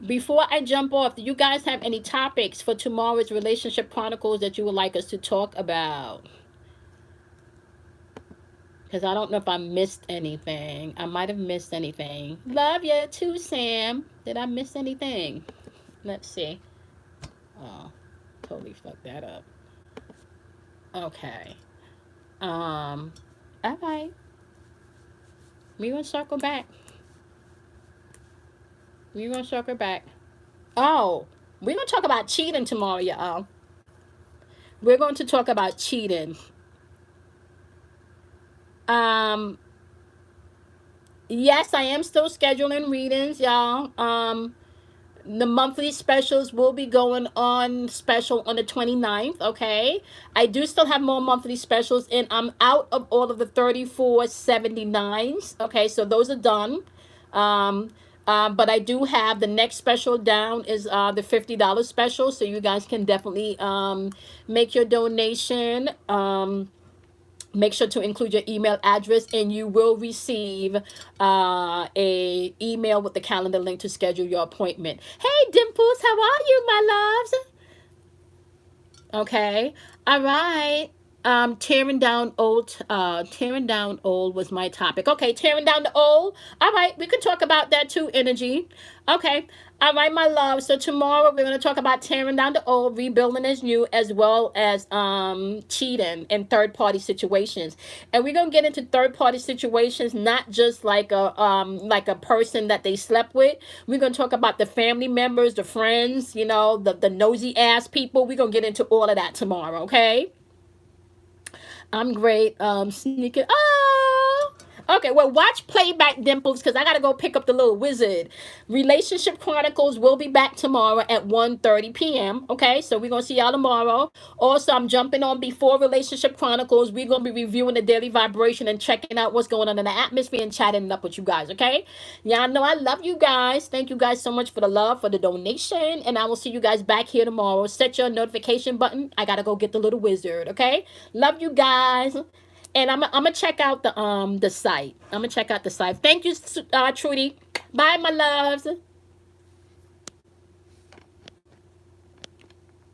Before I jump off, do you guys have any topics for tomorrow's Relationship Chronicles that you would like us to talk about? Because I don't know if I missed anything. I might have missed anything. Love you too, Sam. Did I miss anything? Let's see. Oh, totally fucked that up. Okay. All right. We're going to circle back. We're going to circle back. Oh, we're going to talk about cheating tomorrow, y'all. We're going to talk about cheating. Um, yes, I am still scheduling readings, y'all. The monthly specials will be going on special on the 29th. Okay, I do still have more monthly specials, and I'm out of all of the 34.79s. Okay, so those are done. um but I do have the next special down is the $50 special, so you guys can definitely make your donation. Make sure to include your email address and you will receive a email with the calendar link to schedule your appointment. Hey Dimples, how are you, my loves? Okay. All right. Tearing down old was my topic. Okay, tearing down the old. All right, we could talk about that too, Energy. Okay. All right, my love. So tomorrow we're going to talk about tearing down the old, rebuilding as new, as well as cheating and third party situations. And we're going to get into third party situations, not just like a person that they slept with. We're going to talk about the family members, the friends, the nosy ass people. We're going to get into all of that tomorrow, okay? I'm great. Sneaking. Oh, Okay, well, watch Playback Dimples because I got to go pick up the little wizard. Relationship Chronicles will be back tomorrow at 1:30 p.m. Okay, so we're going to see y'all tomorrow. Also, I'm jumping on before Relationship Chronicles. We're going to be reviewing the daily vibration and checking out what's going on in the atmosphere and chatting it up with you guys. Okay, y'all know I love you guys. Thank you guys so much for the love, for the donation. And I will see you guys back here tomorrow. Set your notification button. I got to go get the little wizard. Okay, love you guys. And I'm gonna check out the site. I'm gonna check out the site. Thank you, Trudy. Bye, my loves.